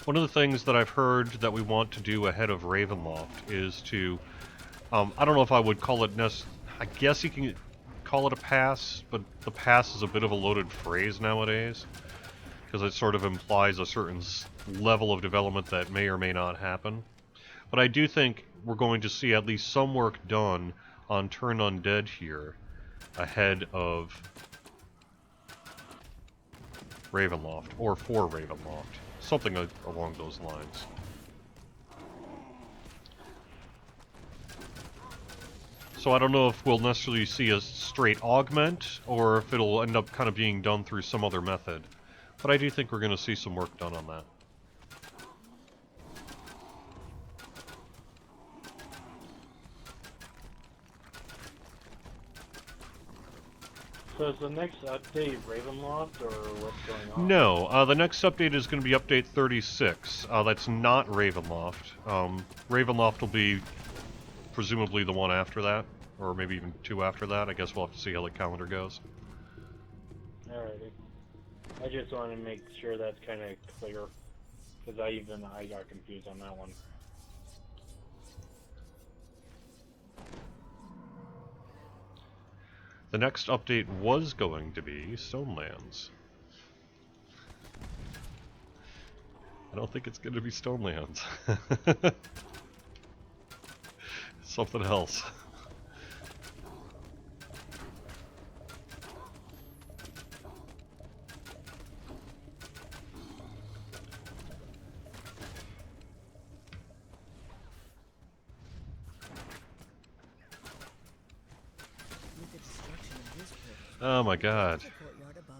One of the things that I've heard that we want to do ahead of Ravenloft is to, I don't know if I would call it I guess you can call it a pass, but the pass is a bit of a loaded phrase nowadays, because it sort of implies a certain level of development that may or may not happen. But I do think we're going to see at least some work done on Turn Undead here ahead of Ravenloft, or for Ravenloft. Something along those lines. So I don't know if we'll necessarily see a straight augment, or if it'll end up kind of being done through some other method. But I do think we're going to see some work done on that. So is the next update Ravenloft, or what's going on? No, the next update is going to be update 36. That's not Ravenloft. Ravenloft will be presumably the one after that, or maybe even two after that. I guess we'll have to see how the calendar goes. Alrighty. I just want to make sure that's kind of clear, because I got confused on that one. The next update was going to be Stonelands. I don't think it's going to be Stonelands. Something else. Oh my god.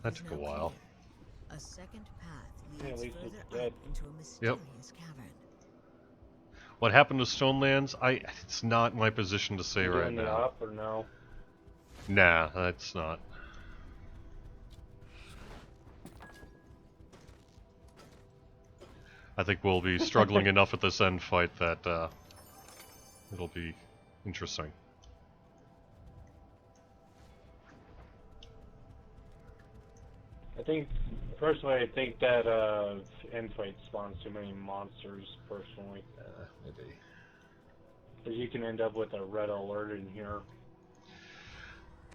That took a while. A second path Yeah, at leads least further it's up dead. into a mysterious cavern. What happened to Stonelands? It's not in my position to say right Doing the now. op or no? Nah, that's not. I think we'll be struggling enough at this end fight that it'll be interesting. Personally, I think that end fight spawns too many monsters, personally. Maybe. Because you can end up with a red alert in here.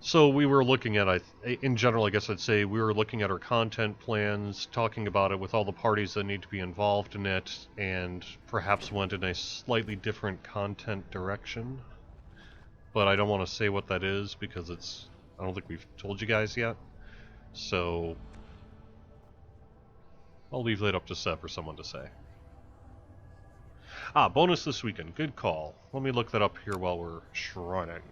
So we were looking at, in general, I guess I'd say, we were looking at our content plans, talking about it with all the parties that need to be involved in it, and perhaps went in a slightly different content direction. But I don't want to say what that is, because I don't think we've told you guys yet. So I'll leave that up to Seb or someone to say. Bonus this weekend. Good call. Let me look that up here while we're shrining.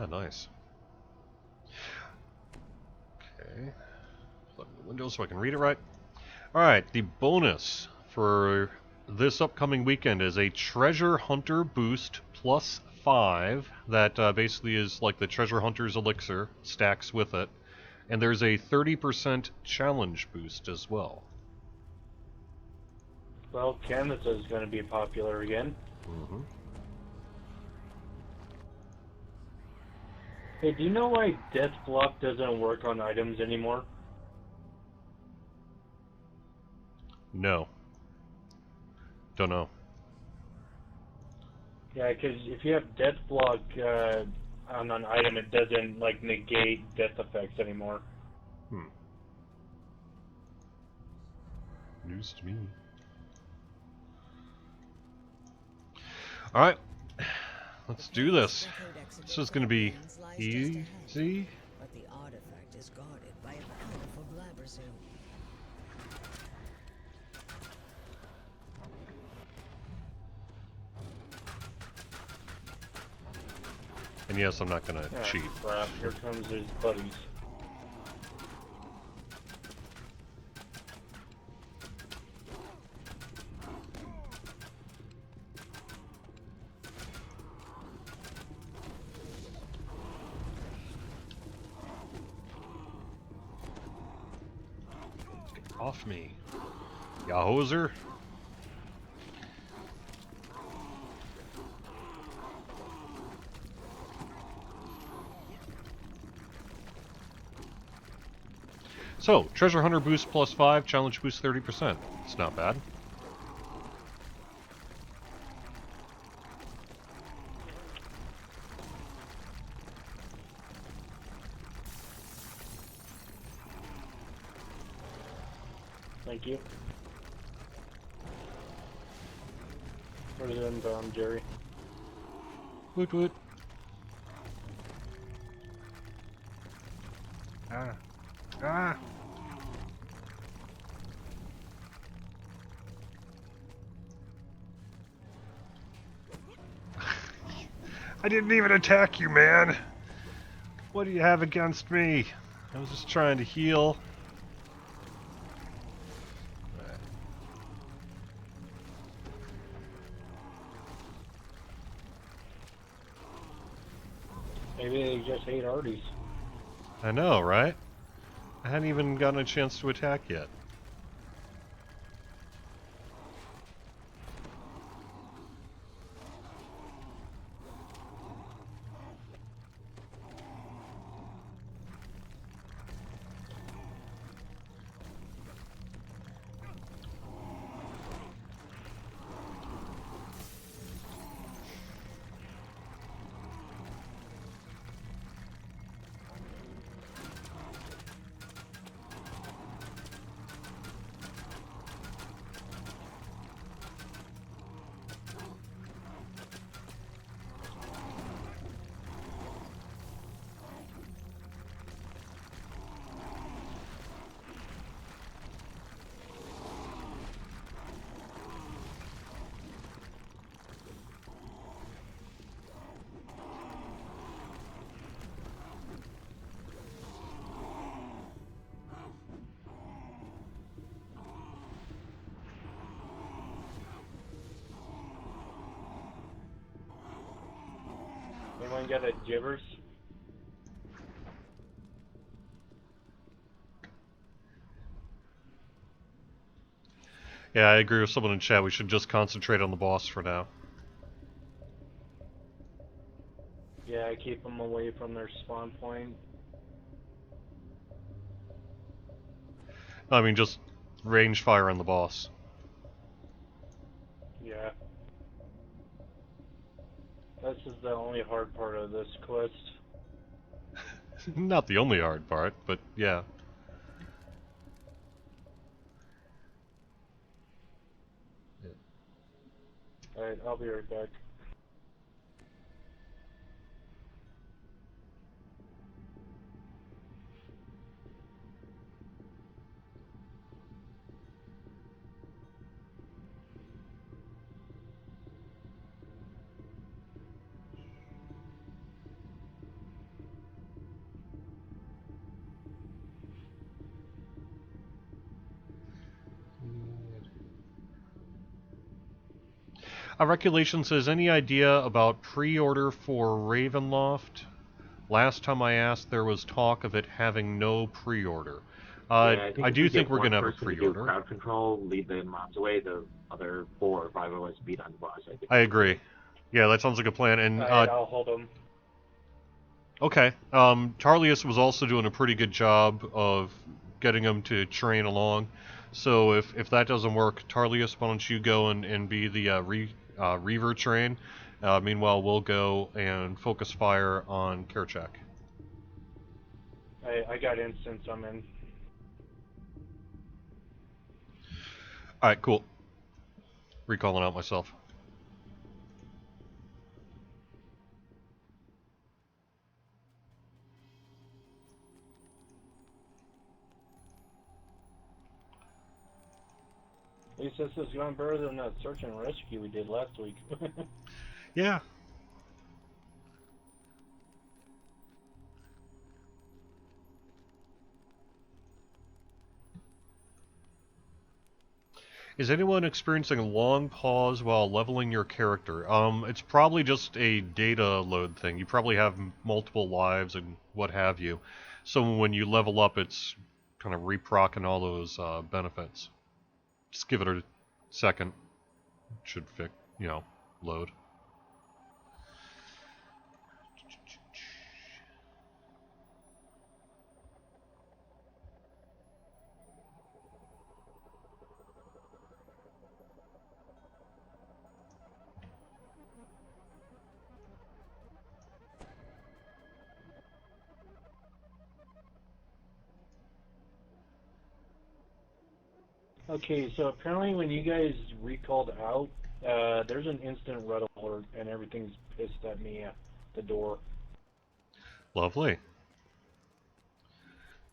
Nice. Okay. Plug in the window so I can read it right. Alright, the bonus for this upcoming weekend is a Treasure Hunter Boost plus 5. That basically is like the Treasure Hunter's Elixir, stacks with it. And there's a 30% challenge boost as well. Well, Canvas is going to be popular again. Mm-hmm. Hey, do you know why Death Block doesn't work on items anymore? No. Don't know. Yeah, because if you have Death Block on an item, it doesn't, like, negate death effects anymore. News to me. Alright. Let's do this. This is going to be easy. But the artifact is guarded by a powerful blabber zoo. And yes, I'm not going to cheat. Crap, here comes his buddies. Get off me, ya hoser. So, Treasure Hunter boost +5, challenge boost 30%. It's not bad. Thank you. Put it in, Jerry. Woot woot. Ah. Ah! I didn't even attack you, man! What do you have against me? I was just trying to heal. Maybe they just hate Arties. I know, right? I hadn't even gotten a chance to attack yet. Anyone got a Jibbers? Yeah, I agree with someone in chat. We should just concentrate on the boss for now. Yeah, keep them away from their spawn point. I mean, just range fire on the boss. Yeah. This is the only hard part of this quest. Not the only hard part, but yeah. Alright, I'll be right back. Reculation says, any idea about pre-order for Ravenloft? Last time I asked, there was talk of it having no pre-order. Yeah, I do think we're going to have a pre-order. Crowd control, lead the mobs away, the other 4 or 5 of us beat on the boss. I agree. Yeah, that sounds like a plan. And I'll hold him. Okay. Tarlius was also doing a pretty good job of getting him to train along. So if that doesn't work, Tarlius, why don't you go and be the Reaver train? Meanwhile, we'll go and focus fire on Kerchak. I got instance, I'm in. Alright, cool. Recalling out myself. At least this is going better than that search and rescue we did last week. Yeah. Is anyone experiencing a long pause while leveling your character? It's probably just a data load thing. You probably have multiple lives and what have you. So when you level up, it's kind of reprocking all those benefits. Just give it a second. It should load. Okay, so apparently when you guys recalled out, there's an instant red alert and everything's pissed at me at the door. Lovely.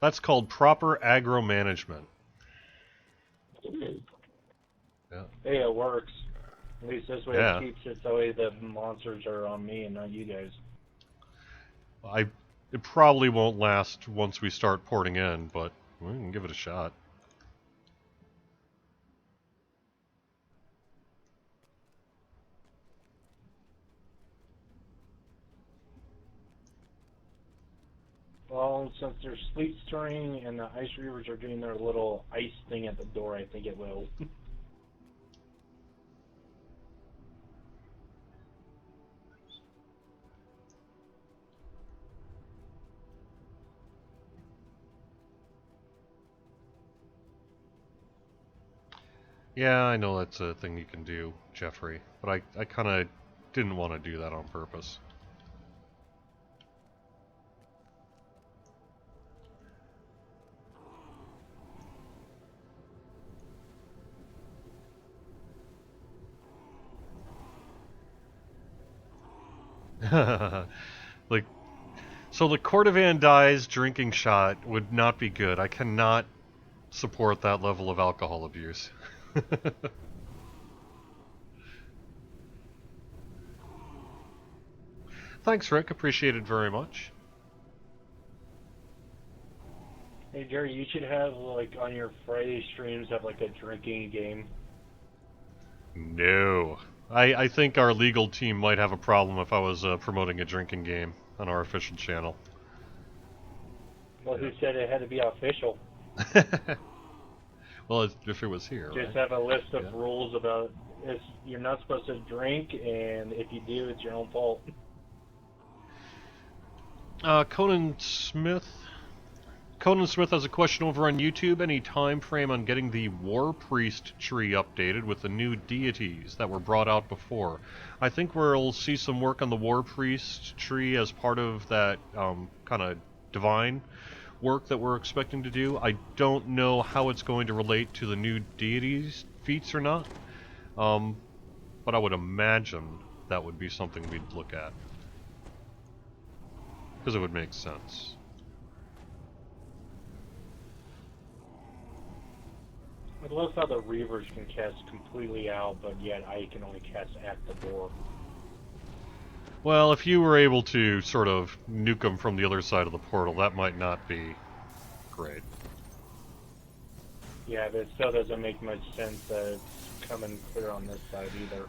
That's called proper aggro management. Yeah. Hey, it works. At least this way Yeah. it keeps it so the monsters are on me and not you guys. It probably won't last once we start porting in, but we can give it a shot. Well, since there's sleet stirring and the ice reavers are doing their little ice thing at the door, I think it will. Yeah, I know that's a thing you can do, Jeffrey, but I kind of didn't want to do that on purpose. Like, so the Cordovan dies drinking shot would not be good. I cannot support that level of alcohol abuse. Thanks, Rick. Appreciate it very much. Hey, Jerry, you should have, like, on your Friday streams, have, like, a drinking game. No. I think our legal team might have a problem if I was promoting a drinking game on our official channel. Well, who said it had to be official? Well, if it was here, Just right? have a list of rules about you're not supposed to drink, and if you do, it's your own fault. Conan Smith has a question over on YouTube. Any time frame on getting the War Priest tree updated with the new deities that were brought out before? I think we'll see some work on the War Priest tree as part of that kind of divine work that we're expecting to do. I don't know how it's going to relate to the new deities feats or not, but I would imagine that would be something we'd look at, because it would make sense. I love how the Reavers can cast completely out, but yet I can only cast at the door. Well, if you were able to sort of nuke them from the other side of the portal, that might not be great. Yeah, but it still doesn't make much sense that it's coming clear on this side either.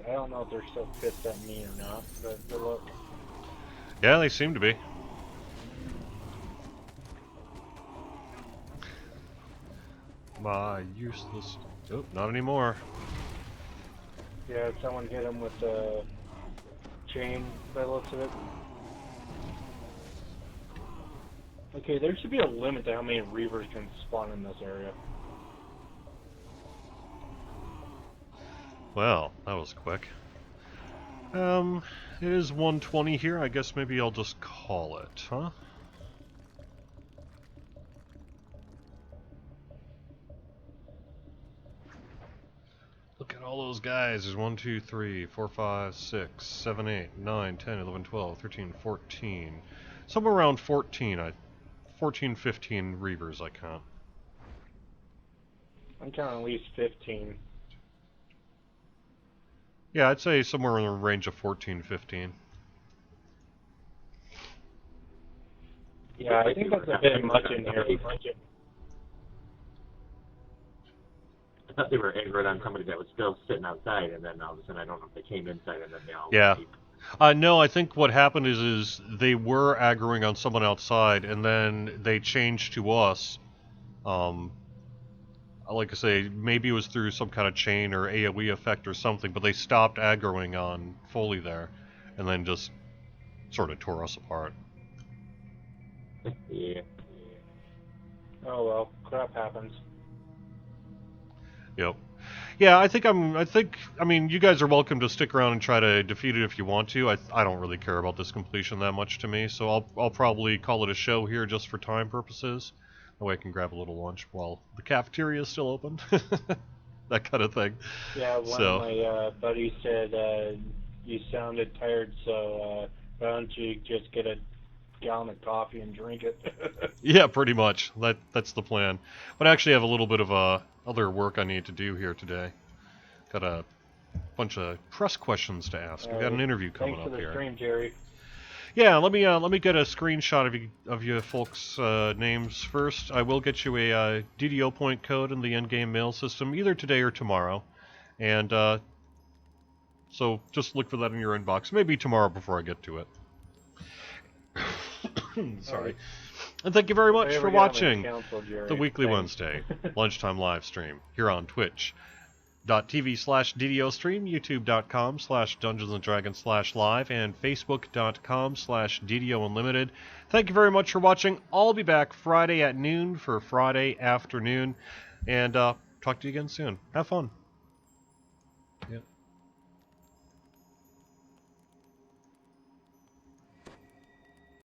I don't know if they're still pissed at me or not, but good luck. Yeah, they seem to be. My useless... Oh, not anymore. Yeah, someone hit him with the chain by the looks of it. Okay, there should be a limit to how many Reavers can spawn in this area. Well, that was quick. It is 1:20 here. I guess maybe I'll just call it, huh? Look at all those guys. There's 1, 2, 3, 4, 5, 6, 7, 8, 9, 10, 11, 12, 13, 14. Somewhere around 14. 14, 15 Reavers I count. I'm counting at least 15. Yeah, I'd say somewhere in the range of 14, 15. Yeah, I think that's a bit much in here. I thought they were angered on somebody that was still sitting outside, and then all of a sudden, I don't know if they came inside and then they all... Yeah. No, I think what happened is they were aggroing on someone outside, and then they changed to us. Like I say, maybe it was through some kind of chain or AoE effect or something, but they stopped aggroing on Foley there, and then just sort of tore us apart. Yeah. Oh well, crap happens. Yep. Yeah, I mean, you guys are welcome to stick around and try to defeat it if you want to. I don't really care about this completion that much to me, so I'll probably call it a show here just for time purposes. That way I can grab a little lunch while the cafeteria is still open. That kind of thing. Yeah, one of my buddies said, you sounded tired, so why don't you just get a gallon of coffee and drink it? Yeah, pretty much. That's the plan. But I actually have a little bit of other work I need to do here today. Got a bunch of press questions to ask. We've got an interview coming Thanks up for the here. stream, Jerry. Yeah, let me get a screenshot of you folks' names first. I will get you a DDO point code in the endgame mail system either today or tomorrow, and so just look for that in your inbox. Maybe tomorrow before I get to it. Sorry. And thank you very much for watching Counsel, the Weekly Wednesday Lunchtime live stream here on Twitch.tv/DDO stream, YouTube.com/DungeonsandDragons/live, and Facebook.com/DDO Unlimited. Thank you very much for watching. I'll be back Friday at noon for Friday afternoon, and talk to you again soon. Have fun.